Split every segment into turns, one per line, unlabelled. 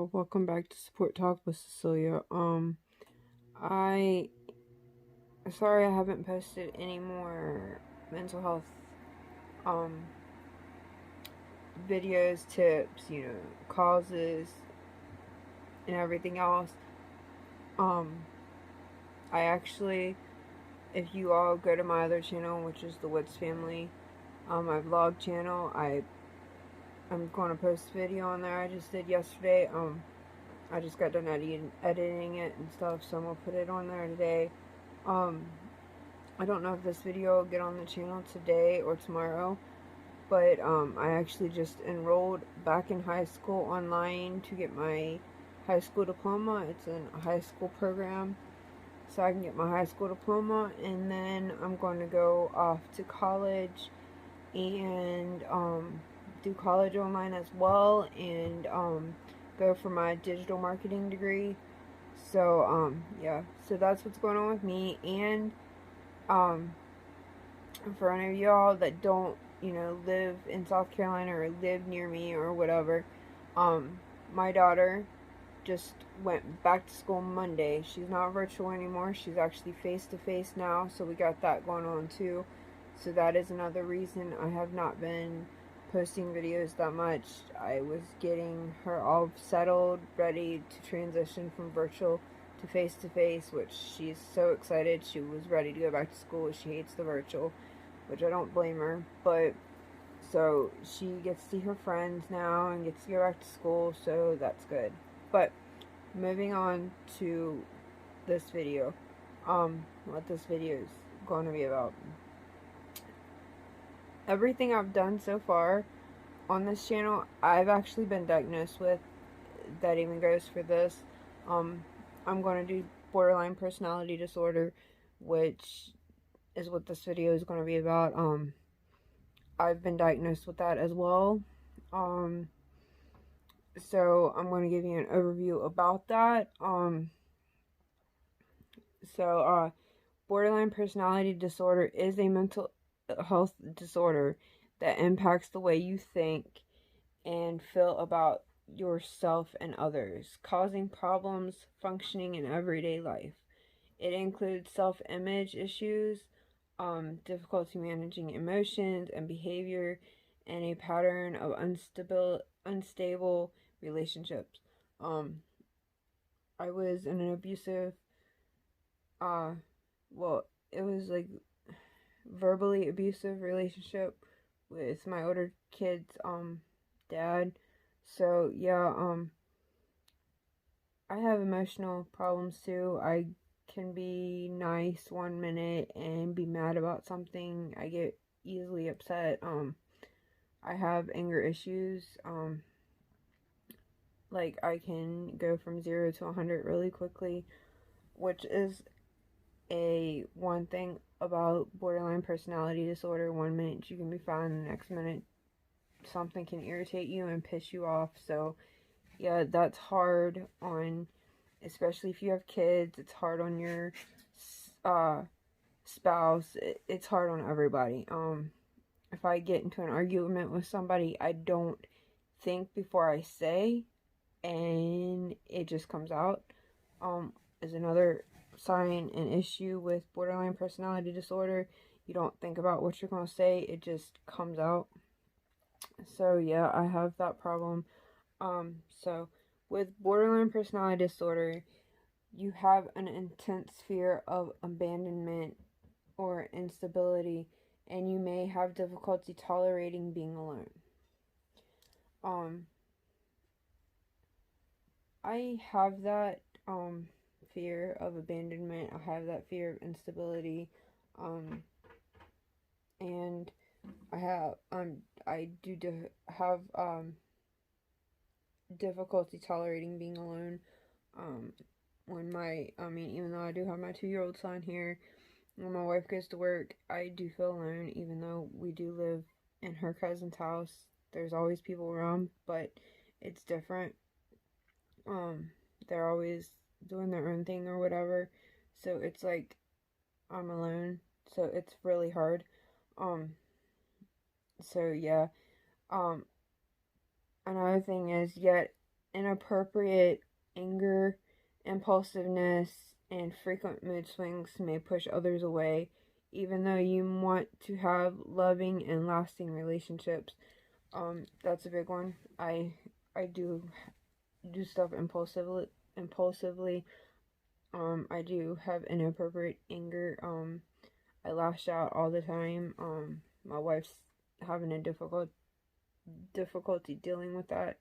y'all. Welcome back to Support Talk with Cecilia. I sorry I haven't posted any more mental health um videos, tips, causes and everything else. Um I actually, if you all go to my other channel, which is the Woods Family, my vlog channel, I'm going to post a video on there I just did yesterday. I just got done editing it and stuff, so I'm gonna put it on there today. I don't know if this video will get on the channel today or tomorrow, but I actually just enrolled back in high school online to get my high school diploma. It's a high school program, so I can get my high school diploma, and then I'm going to go off to college and do college online as well, and go for my digital marketing degree. So yeah, so that's what's going on with me. And um for any of y'all that don't, live in South Carolina or live near me or whatever, my daughter just went back to school Monday. She's not virtual anymore. She's actually face to face now, so we got that going on too. So that is another reason I have not been posting videos that much. I was getting her all settled, ready to transition from virtual to face, which she's so excited. She was ready to go back to school. She hates the virtual, which I don't blame her. But so she gets to see her friends now and gets to go back to school, so that's good. But moving on to this video, what this video is going to be about. Everything I've done so far on this channel, I've actually been diagnosed with. That even goes for this. I'm going to do borderline personality disorder, which is what this video is going to be about. I've been diagnosed with that as well. So I'm going to give you an overview about that. Borderline personality disorder is a mental health disorder that impacts the way you think and feel about yourself and others, causing problems functioning in everyday life. It includes self-image issues, difficulty managing emotions and behavior, and a pattern of unstable relationships. I was in an abusive, it was like verbally abusive relationship with my older kid's dad. So yeah, I have emotional problems too. I can be nice one minute and be mad about something. I get easily upset. I have anger issues. Like I can go from 0 to 100 really quickly, which is a one thing about borderline personality disorder. One minute you can be fine, the next minute something can irritate you and piss you off. So yeah, that's hard on, especially if you have kids. It's hard on your spouse. It's hard on everybody. If I get into an argument with somebody, I don't think before I say, and it just comes out. Is another sign and issue with borderline personality disorder. You don't think about what you're going to say, it just comes out. So yeah, I have that problem. So with borderline personality disorder, you have an intense fear of abandonment or instability, and you may have difficulty tolerating being alone. I have that fear of abandonment. I have that fear of instability, and I do have difficulty tolerating being alone. Even though I do have my 2-year-old son here, when my wife goes to work, I do feel alone, even though we do live in her cousin's house. There's always people around, but it's different. They're always doing their own thing or whatever, so it's like I'm alone, so it's really hard. So yeah. Another thing is, yet inappropriate anger, impulsiveness, and frequent mood swings may push others away, even though you want to have loving and lasting relationships. That's a big one. I do stuff impulsively. I do have inappropriate anger. I lash out all the time. My wife's having a difficulty dealing with that.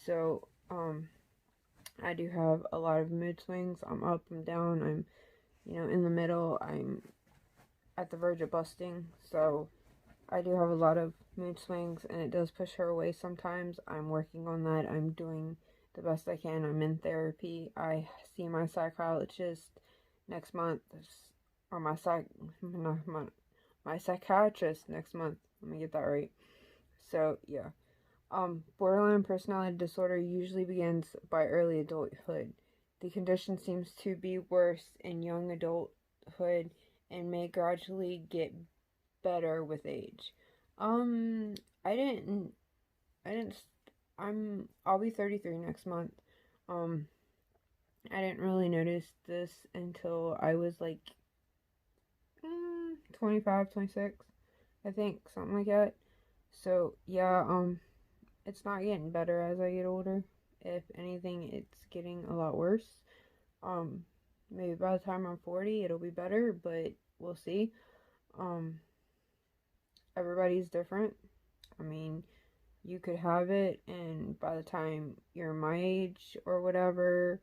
So, I do have a lot of mood swings. I'm up, I'm down, I'm, in the middle, I'm at the verge of busting. So, I do have a lot of mood swings, and it does push her away sometimes. I'm working on that. I'm doing the best I can. I'm in therapy. I see my psychologist next month, or my psychiatrist next month. Let me get that right. So, yeah. Borderline personality disorder usually begins by early adulthood. The condition seems to be worse in young adulthood and may gradually get better with age. I didn't, I'll be 33 next month. I didn't really notice this until I was like 25, 26, I think, something like that. So, yeah, it's not getting better as I get older. If anything, it's getting a lot worse. Maybe by the time I'm 40, it'll be better, but we'll see. Everybody's different. I mean, you could have it, and by the time you're my age or whatever,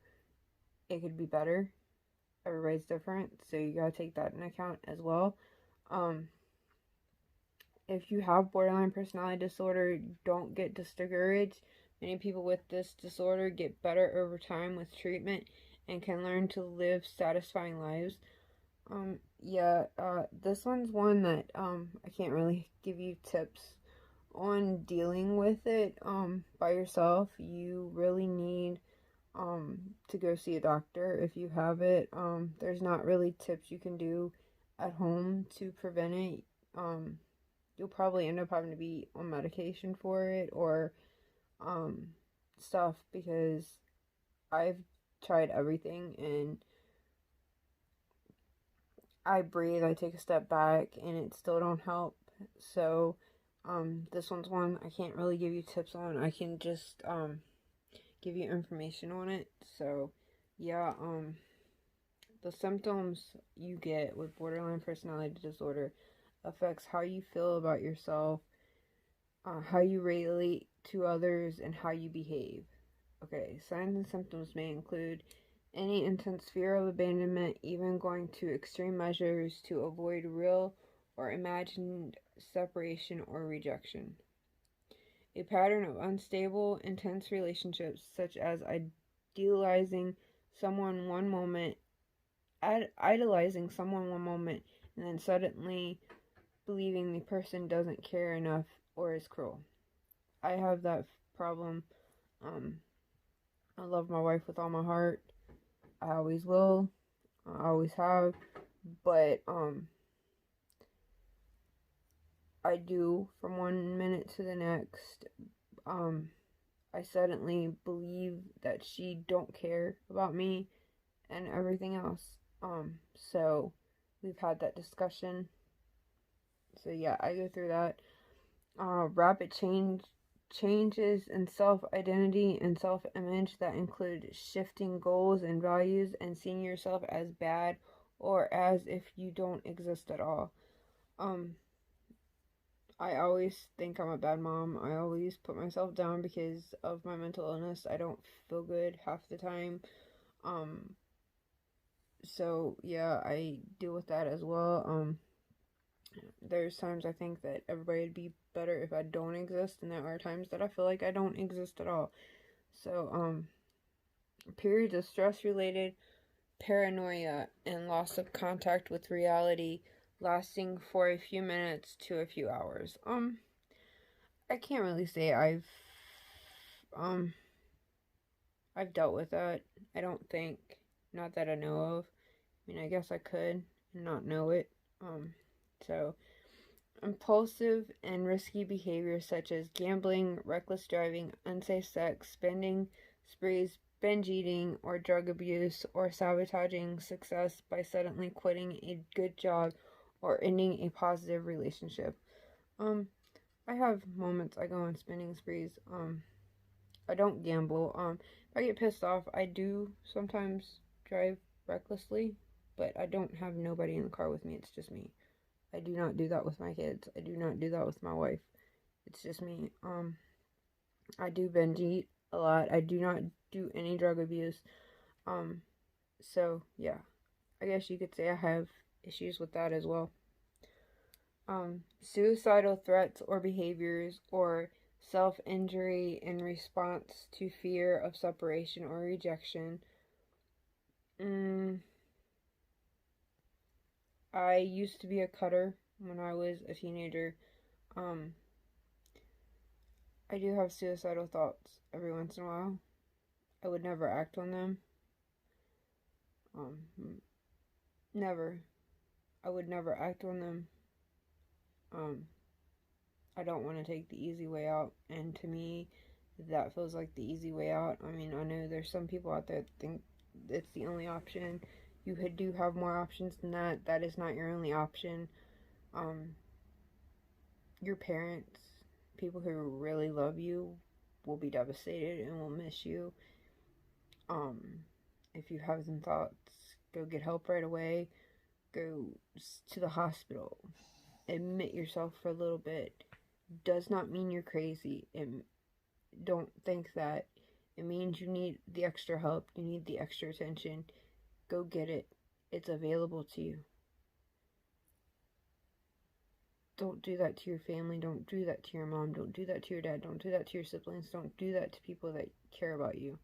it could be better. Everybody's different, so you gotta take that into account as well. If you have borderline personality disorder, don't get discouraged. Many people with this disorder get better over time with treatment and can learn to live satisfying lives. This one's one that I can't really give you tips on dealing with it by yourself. You really need to go see a doctor if you have it. There's not really tips you can do at home to prevent it. You'll probably end up having to be on medication for it or stuff, because I've tried everything, and I breathe, I take a step back, and it still don't help. So this one's one I can't really give you tips on. I can just give you information on it. So yeah, the symptoms you get with borderline personality disorder affects how you feel about yourself, how you relate to others, and how you behave. Okay, signs and symptoms may include any intense fear of abandonment, even going to extreme measures to avoid real or imagined separation or rejection. A pattern of unstable, intense relationships, such as idealizing someone one moment, idolizing someone one moment, and then suddenly believing the person doesn't care enough or is cruel. I have that problem. I love my wife with all my heart. I always will. I always have. But I do, from one minute to the next, I suddenly believe that she don't care about me and everything else. So we've had that discussion. So yeah, I go through that. Rapid changes in self-identity and self-image that include shifting goals and values and seeing yourself as bad or as if you don't exist at all. I always think I'm a bad mom. I always put myself down because of my mental illness. I don't feel good half the time. So yeah, I deal with that as well. There's times I think that everybody would be better if I don't exist, and there are times that I feel like I don't exist at all. So, periods of stress-related paranoia and loss of contact with reality lasting for a few minutes to a few hours. I can't really say I've dealt with that. I don't think, not that I know of. I mean, I guess I could and not know it. So impulsive and risky behaviors such as gambling, reckless driving, unsafe sex, spending sprees, binge eating, or drug abuse, or sabotaging success by suddenly quitting a good job or ending a positive relationship. I have moments I go on spending sprees. I don't gamble. If I get pissed off, I do sometimes drive recklessly, but I don't have nobody in the car with me. It's just me. I do not do that with my kids. I do not do that with my wife. It's just me. I do binge eat a lot. I do not do any drug abuse. Um, so yeah, I guess you could say I have issues with that as well. Suicidal threats or behaviors or self-injury in response to fear of separation or rejection. I used to be a cutter when I was a teenager. Um, I do have suicidal thoughts every once in a while. I would never act on them. Never. I would never act on them. I don't want to take the easy way out, and to me, that feels like the easy way out. I mean, I know there's some people out there that think it's the only option. You do have more options than that. That is not your only option. Your parents, people who really love you, will be devastated and will miss you. If you have some thoughts, go get help right away. Go to the hospital. Admit yourself for a little bit. Does not mean you're crazy. And don't think that. It means you need the extra help. You need the extra attention. Go get it. It's available to you. Don't do that to your family. Don't do that to your mom. Don't do that to your dad. Don't do that to your siblings. Don't do that to people that care about you.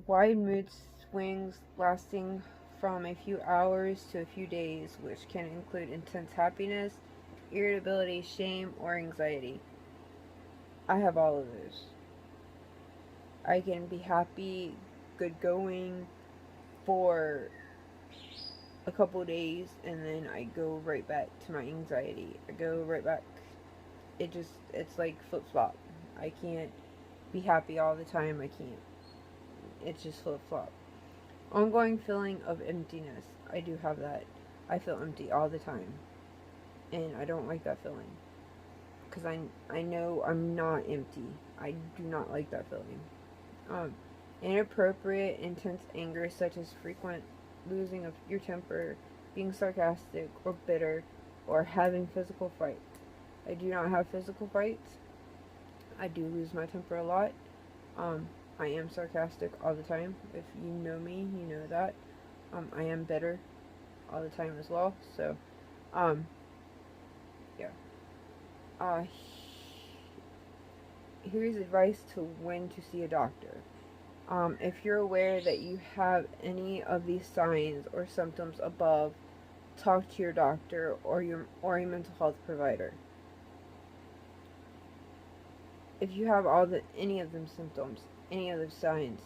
Wide mood swings lasting from a few hours to a few days, which can include intense happiness, irritability, shame, or anxiety. I have all of those. I can be happy, good going for a couple days, and then I go right back to my anxiety. I go right back. It's like flip flop. I can't be happy all the time. I can't. It's just flip flop. Ongoing feeling of emptiness. I do have that. I feel empty all the time. And I don't like that feeling. Because I know I'm not empty. I do not like that feeling. Inappropriate, intense anger, such as frequent losing of your temper, being sarcastic or bitter, or having physical fights. I do not have physical fights. I do lose my temper a lot. I am sarcastic all the time. If you know me, you know that. I am bitter all the time as well. So, yeah. Here's advice to when to see a doctor. If you're aware that you have any of these signs or symptoms above, talk to your doctor or a mental health provider. If you have any of them symptoms, any of those signs,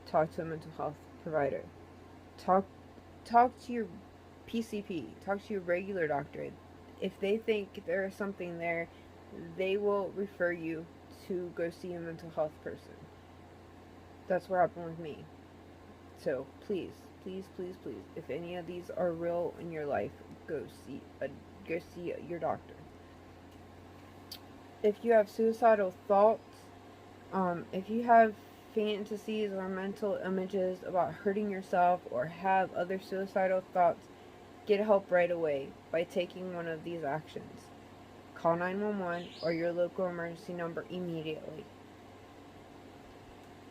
talk to a mental health provider. Talk to your PCP. Talk to your regular doctor. If they think there is something there, they will refer you to go see a mental health person. That's what happened with me. So please, please, please, please, if any of these are real in your life, go see your doctor. If you have suicidal thoughts, if you have fantasies or mental images about hurting yourself or have other suicidal thoughts, get help right away by taking one of these actions. Call 911 or your local emergency number immediately.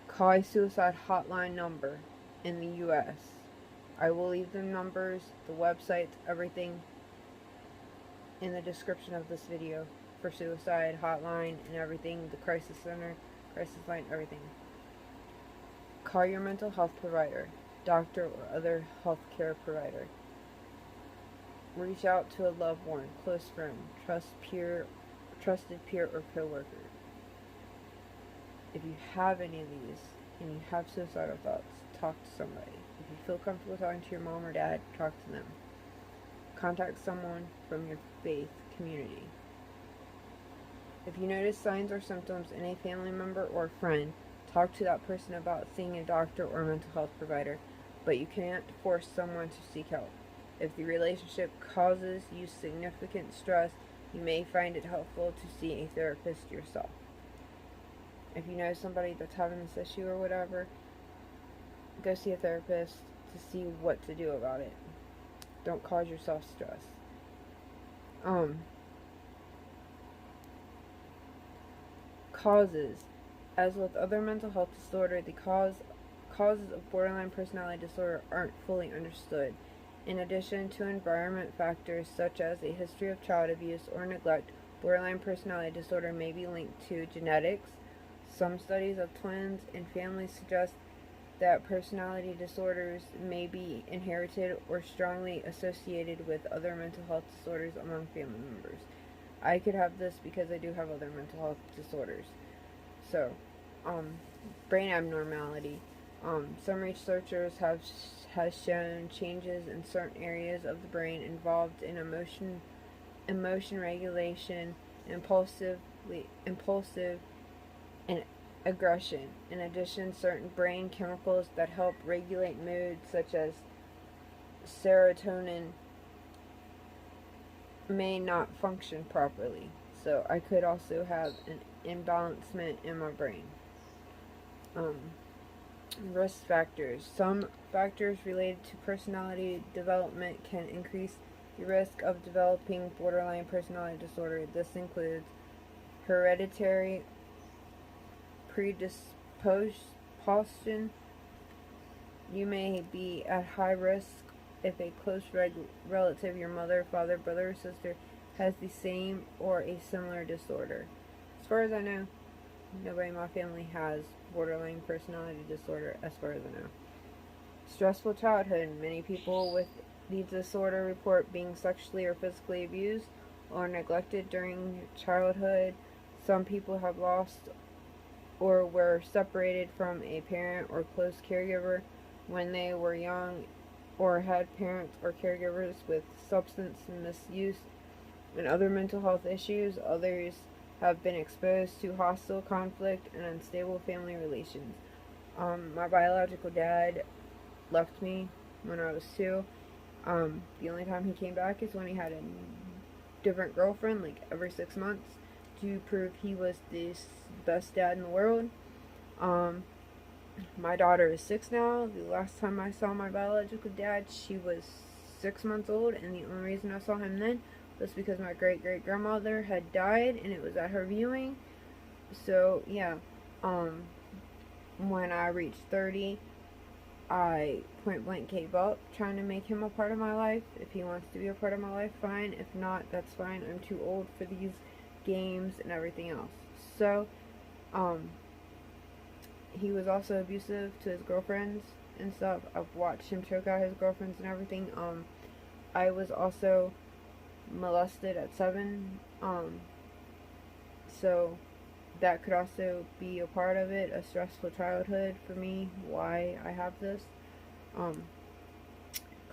Call a suicide hotline number in the U.S. I will leave the numbers, the websites, everything in the description of this video for suicide hotline and everything, the crisis center, crisis line, everything. Call your mental health provider, doctor, or other healthcare provider. Reach out to a loved one, close friend, trusted peer, or coworker. If you have any of these and you have suicidal thoughts, talk to somebody. If you feel comfortable talking to your mom or dad, talk to them. Contact someone from your faith community. If you notice signs or symptoms in a family member or friend, talk to that person about seeing a doctor or mental health provider, but you can't force someone to seek help. If the relationship causes you significant stress, you may find it helpful to see a therapist yourself. If you know somebody that's having this issue or whatever, go see a therapist to see what to do about it. Don't cause yourself stress. Causes. As with other mental health disorder, the causes of borderline personality disorder aren't fully understood. In addition to environment factors such as a history of child abuse or neglect, borderline personality disorder may be linked to genetics. Some studies of twins and families suggest that personality disorders may be inherited or strongly associated with other mental health disorders among family members. I could have this because I do have other mental health disorders. So, brain abnormality. Some researchers has shown changes in certain areas of the brain involved in emotion regulation, impulsive, and aggression. In addition, certain brain chemicals that help regulate mood, such as serotonin, may not function properly. So I could also have an imbalancement in my brain. Risk factors. Some factors related to personality development can increase the risk of developing borderline personality disorder. This includes hereditary predisposition. You may be at high risk if a close relative, your mother, father, brother, or sister, has the same or a similar disorder. As far as I know, nobody in my family has borderline personality disorder, as far as I know. Stressful childhood. Many people with the disorder report being sexually or physically abused or neglected during childhood. Some people have lost or were separated from a parent or close caregiver when they were young, or had parents or caregivers with substance misuse and other mental health issues. Others have been exposed to hostile conflict and unstable family relations. My biological dad left me when I was 2. The only time he came back is when he had a different girlfriend, like every 6 months, to prove he was the best dad in the world. My daughter is 6 now. The last time I saw my biological dad, she was 6 months old, and the only reason I saw him then was because my great-great-grandmother had died, and it was at her viewing. So, yeah, when I reached 30, I point-blank gave up trying to make him a part of my life. If he wants to be a part of my life, fine. If not, that's fine. I'm too old for these games and everything else. So, he was also abusive to his girlfriends and stuff. I've watched him choke out his girlfriends and everything. I was also molested at 7. So that could also be a part of it, a stressful childhood for me, why I have this.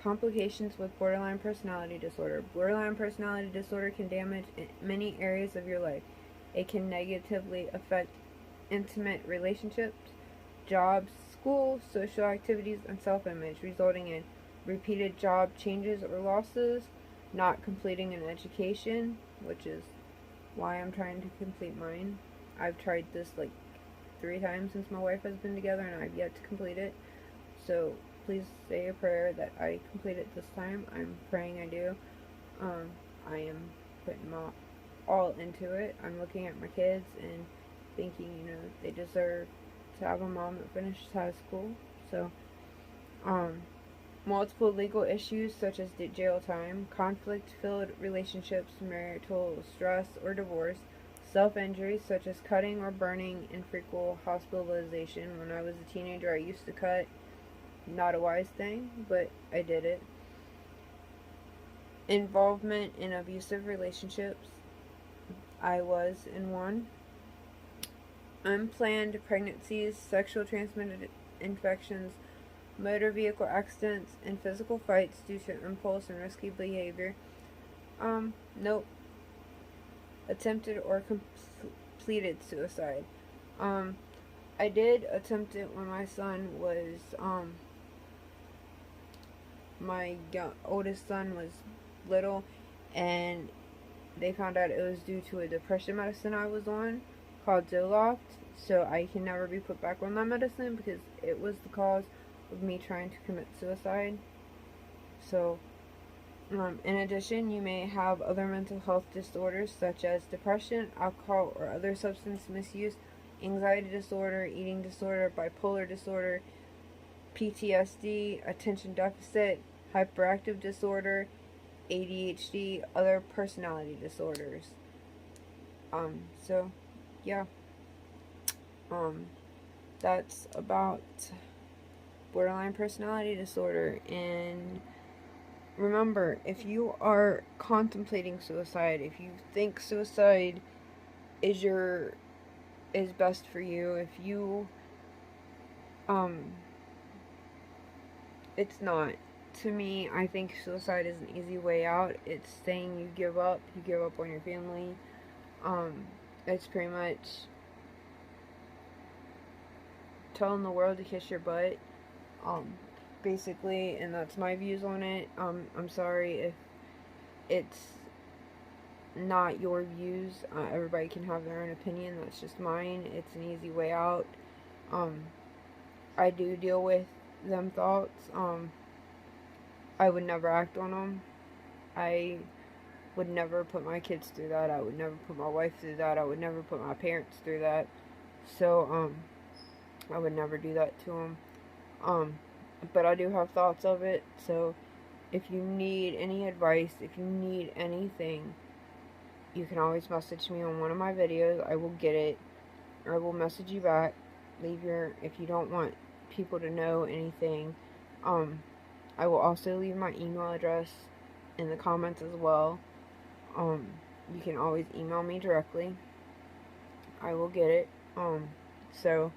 Complications with borderline personality disorder. Borderline personality disorder can damage many areas of your life. It can negatively affect intimate relationships, jobs, school, social activities, and self-image, resulting in repeated job changes or losses, not completing an education, which is why I'm trying to complete mine. I've tried this like 3 times since my wife has been together, and I've yet to complete it. So please say a prayer that I complete it this time. I'm praying I do. I am putting my all into it. I'm looking at my kids and thinking, they deserve to have a mom that finishes high school. So, multiple legal issues such as jail time, conflict-filled relationships, marital stress or divorce, self-injuries such as cutting or burning, and frequent hospitalization. When I was a teenager, I used to cut. Not a wise thing, but I did it. Involvement in abusive relationships. I was in one. Unplanned pregnancies, sexual transmitted infections, motor vehicle accidents, and physical fights due to impulse and risky behavior. Nope. attempted or completed suicide. I did attempt it when my son was, my oldest son was little, and they found out it was due to a depression medicine I was on called Zoloft. So I can never be put back on that medicine because it was the cause of me trying to commit suicide. So, in addition, you may have other mental health disorders such as depression, alcohol or other substance misuse, anxiety disorder, eating disorder, bipolar disorder, PTSD, attention deficit, hyperactive disorder, ADHD, other personality disorders. So, yeah. That's about borderline personality disorder. And remember, if you are contemplating suicide, if you think suicide is best for you, if you it's not. To me, I think suicide is an easy way out. It's saying you give up on your family. It's pretty much telling the world to kiss your butt, basically, and that's my views on it. I'm sorry if it's not your views. Everybody can have their own opinion. That's just mine. It's an easy way out. I do deal with them thoughts. I would never act on them. I would never put my kids through that. I would never put my wife through that. I would never put my parents through that. So, I would never do that to them. But I do have thoughts of it. So, if you need any advice, if you need anything, you can always message me on one of my videos. I will get it, or I will message you back. If you don't want people to know anything, I will also leave my email address in the comments as well. You can always email me directly. I will get it. So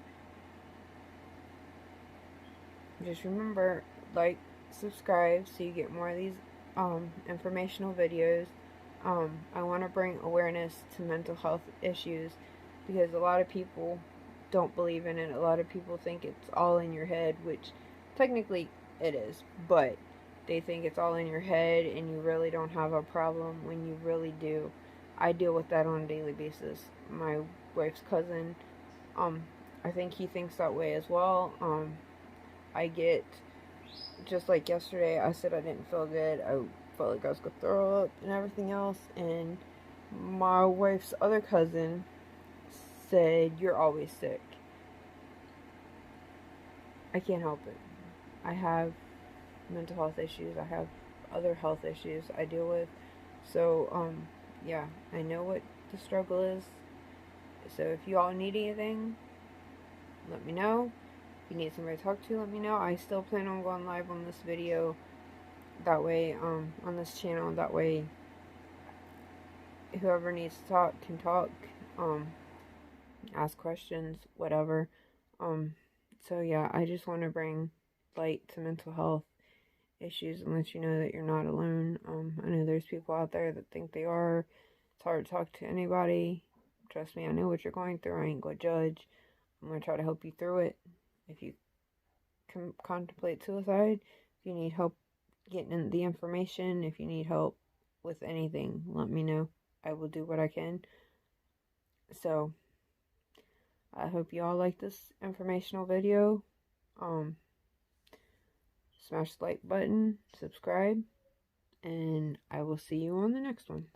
just remember, like, subscribe so you get more of these informational videos. I want to bring awareness to mental health issues because a lot of people don't believe in it. A lot of people think it's all in your head, which technically it is, but they think it's all in your head and you really don't have a problem when you really do. I deal with that on a daily basis. My wife's cousin, I think he thinks that way as well. I get, just like yesterday, I said I didn't feel good. I felt like I was going to throw up and everything else. And my wife's other cousin said, "You're always sick." I can't help it. I have mental health issues. I have other health issues I deal with. So, yeah, I know what the struggle is. So if you all need anything, let me know. If you need somebody to talk to, let me know. I still plan on going live on this video. That way, on this channel, that way whoever needs to talk can talk, ask questions, whatever. So yeah, I just want to bring light to mental health issues and let you know that you're not alone. I know there's people out there that think they are. It's hard to talk to anybody. Trust me, I know what you're going through. I ain't gonna judge. I'm gonna try to help you through it. If you contemplate suicide, if you need help getting the information, if you need help with anything, let me know. I will do what I can. So, I hope you all like this informational video. Smash the like button, subscribe, and I will see you on the next one.